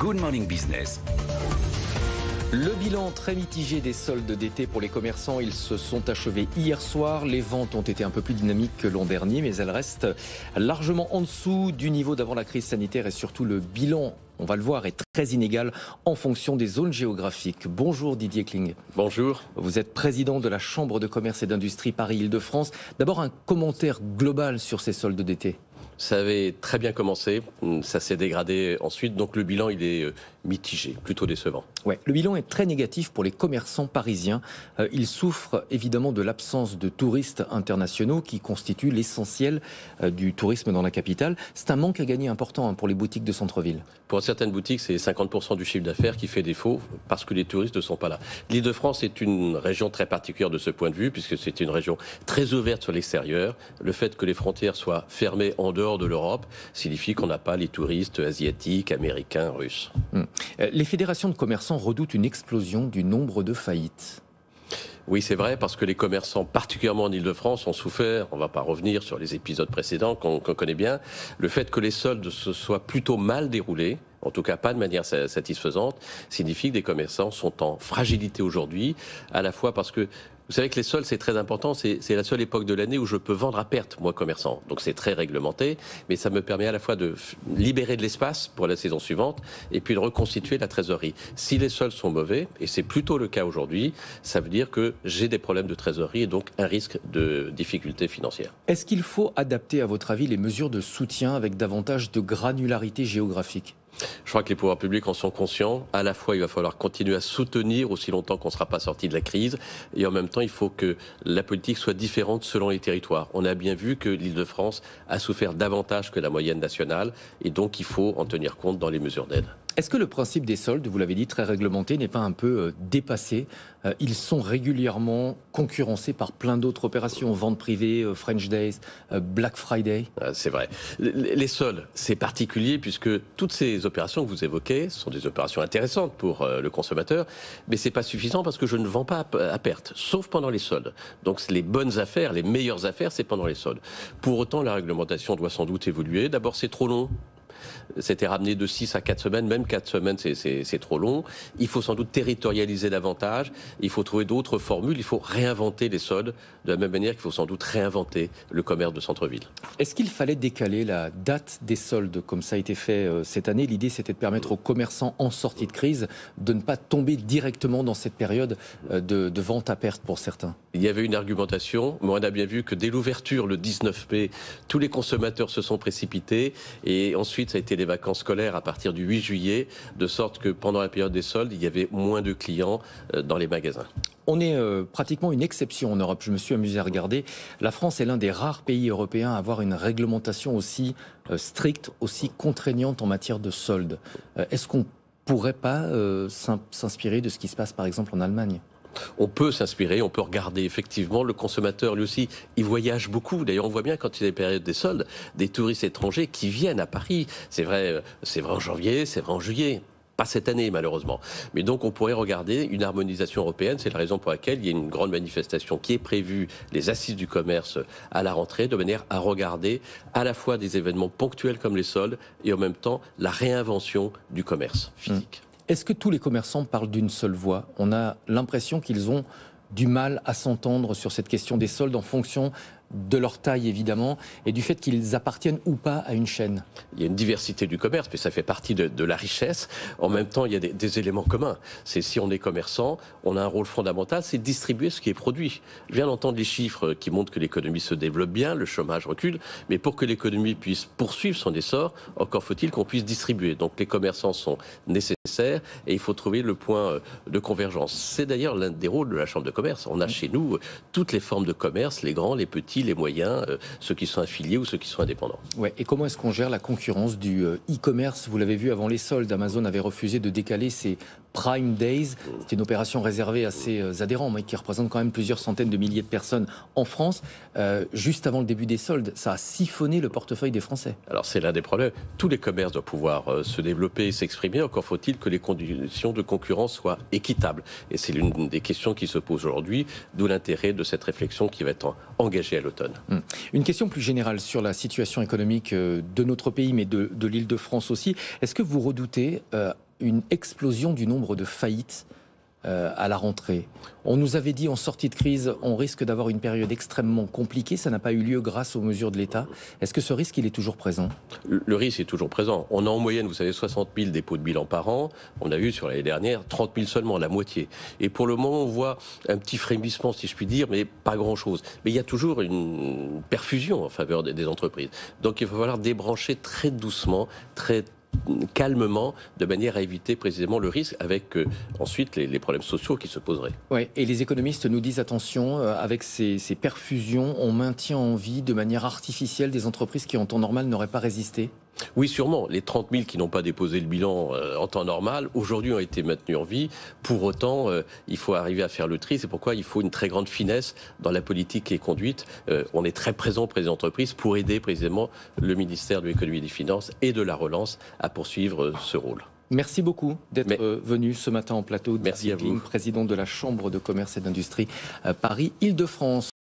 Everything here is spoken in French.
Good Morning Business. Le bilan très mitigé des soldes d'été pour les commerçants, ils se sont achevés hier soir. Les ventes ont été un peu plus dynamiques que l'an dernier, mais elles restent largement en dessous du niveau d'avant la crise sanitaire et surtout le bilan, on va le voir, est très inégal en fonction des zones géographiques. Bonjour Didier Kling. Bonjour. Vous êtes président de la Chambre de commerce et d'industrie Paris-Île-de-France. D'abord un commentaire global sur ces soldes d'été. Ça avait très bien commencé, ça s'est dégradé ensuite, donc le bilan il est mitigé, plutôt décevant. Ouais, le bilan est très négatif pour les commerçants parisiens. Ils souffrent évidemment de l'absence de touristes internationaux qui constituent l'essentiel du tourisme dans la capitale. C'est un manque à gagner important pour les boutiques de centre-ville. Pour certaines boutiques, c'est 50% du chiffre d'affaires qui fait défaut parce que les touristes ne sont pas là. L'Île-de-France est une région très particulière de ce point de vue puisque c'est une région très ouverte sur l'extérieur. Le fait que les frontières soient fermées en dehors de l'Europe signifie qu'on n'a pas les touristes asiatiques, américains, russes. Les fédérations de commerçants redoutent une explosion du nombre de faillites. Oui, c'est vrai, parce que les commerçants, particulièrement en Île-de-France, ont souffert, on ne va pas revenir sur les épisodes précédents qu'on connaît bien, le fait que les soldes se soient plutôt mal déroulés, en tout cas pas de manière satisfaisante, signifie que des commerçants sont en fragilité aujourd'hui, à la fois parce que vous savez que les soldes, c'est très important, c'est la seule époque de l'année où je peux vendre à perte, moi, commerçant. Donc c'est très réglementé, mais ça me permet à la fois de libérer de l'espace pour la saison suivante et puis de reconstituer la trésorerie. Si les soldes sont mauvais, et c'est plutôt le cas aujourd'hui, ça veut dire que j'ai des problèmes de trésorerie et donc un risque de difficultés financières. Est-ce qu'il faut adapter, à votre avis, les mesures de soutien avec davantage de granularité géographique ? Je crois que les pouvoirs publics en sont conscients. À la fois, il va falloir continuer à soutenir aussi longtemps qu'on ne sera pas sorti de la crise. Et en même temps, il faut que la politique soit différente selon les territoires. On a bien vu que l'Île-de-France a souffert davantage que la moyenne nationale. Et donc, il faut en tenir compte dans les mesures d'aide. Est-ce que le principe des soldes, vous l'avez dit, très réglementé, n'est pas un peu dépassé ? Ils sont régulièrement concurrencés par plein d'autres opérations, vente privée, French Days, Black Friday. C'est vrai. Les soldes, c'est particulier puisque toutes ces opérations que vous évoquez sont des opérations intéressantes pour le consommateur, mais c'est pas suffisant parce que je ne vends pas à perte, sauf pendant les soldes. Donc les bonnes affaires, les meilleures affaires, c'est pendant les soldes. Pour autant, la réglementation doit sans doute évoluer. D'abord, c'est trop long. C'était ramené de 6 à 4 semaines, même 4 semaines c'est trop long. Il faut sans doute territorialiser davantage, il faut trouver d'autres formules, il faut réinventer les soldes, de la même manière qu'il faut sans doute réinventer le commerce de centre-ville. Est-ce qu'il fallait décaler la date des soldes comme ça a été fait cette année ? L'idée c'était de permettre aux commerçants en sortie de crise de ne pas tomber directement dans cette période de vente à perte pour certains. Il y avait une argumentation, mais on a bien vu que dès l'ouverture, le 19 mai, tous les consommateurs se sont précipités et ensuite ça a été les vacances scolaires à partir du 8 juillet, de sorte que pendant la période des soldes, il y avait moins de clients dans les magasins. On est pratiquement une exception en Europe. Je me suis amusé à regarder. La France est l'un des rares pays européens à avoir une réglementation aussi stricte, aussi contraignante en matière de soldes. Est-ce qu'on pourrait pas s'inspirer de ce qui se passe par exemple en Allemagne ? On peut s'inspirer, on peut regarder effectivement. Le consommateur, lui aussi, il voyage beaucoup. D'ailleurs, on voit bien quand il y a des périodes des soldes, des touristes étrangers qui viennent à Paris. C'est vrai en janvier, c'est vrai en juillet. Pas cette année, malheureusement. Mais donc, on pourrait regarder une harmonisation européenne. C'est la raison pour laquelle il y a une grande manifestation qui est prévue, les assises du commerce à la rentrée, de manière à regarder à la fois des événements ponctuels comme les soldes et en même temps la réinvention du commerce physique. Est-ce que tous les commerçants parlent d'une seule voix ? On a l'impression qu'ils ont du mal à s'entendre sur cette question des soldes en fonction de leur taille évidemment et du fait qu'ils appartiennent ou pas à une chaîne. Il y a une diversité du commerce, mais ça fait partie de la richesse. En même temps, il y a des éléments communs. C'est si on est commerçant, on a un rôle fondamental, c'est de distribuer ce qui est produit. Je viens d'entendre les chiffres qui montrent que l'économie se développe bien, le chômage recule, mais pour que l'économie puisse poursuivre son essor, encore faut-il qu'on puisse distribuer. Donc les commerçants sont nécessaires et il faut trouver le point de convergence. C'est d'ailleurs l'un des rôles de la Chambre de commerce. On a chez nous toutes les formes de commerce, les grands, les petits, les moyens, ceux qui sont affiliés ou ceux qui sont indépendants. Ouais. Et comment est-ce qu'on gère la concurrence du e-commerce ? Vous l'avez vu avant les soldes, Amazon avait refusé de décaler ses Prime Days. C'était une opération réservée à ses adhérents, mais qui représente quand même plusieurs centaines de milliers de personnes en France. Juste avant le début des soldes, ça a siphonné le portefeuille des Français. Alors c'est l'un des problèmes. Tous les commerces doivent pouvoir se développer et s'exprimer. Encore faut-il que les conditions de concurrence soient équitables. Et c'est l'une des questions qui se posent aujourd'hui, d'où l'intérêt de cette réflexion qui va être engagée à l'automne. Une question plus générale sur la situation économique de notre pays, mais de l'Île-de-France aussi. Est-ce que vous redoutez une explosion du nombre de faillites à la rentrée. On nous avait dit en sortie de crise, on risque d'avoir une période extrêmement compliquée. Ça n'a pas eu lieu grâce aux mesures de l'État. Est-ce que ce risque, il est toujours présent ? Le risque est toujours présent. On a en moyenne, vous savez, 60 000 dépôts de bilan par an. On a eu sur l'année dernière 30 000 seulement, la moitié. Et pour le moment, on voit un petit frémissement, si je puis dire, mais pas grand-chose. Mais il y a toujours une perfusion en faveur des entreprises. Donc il va falloir débrancher très doucement, très calmement, de manière à éviter précisément le risque avec ensuite les problèmes sociaux qui se poseraient. Ouais, et les économistes nous disent attention, avec ces perfusions, on maintient en vie de manière artificielle des entreprises qui en temps normal n'auraient pas résisté. Oui, sûrement. Les 30 000 qui n'ont pas déposé le bilan en temps normal, aujourd'hui ont été maintenus en vie. Pour autant, il faut arriver à faire le tri. C'est pourquoi il faut une très grande finesse dans la politique qui est conduite. On est très présent auprès des entreprises pour aider précisément le ministère de l'économie et des finances et de la relance à poursuivre ce rôle. Merci beaucoup d'être venu ce matin en plateau. Merci à vous. Président de la Chambre de commerce et d'industrie Paris-Île-de-France.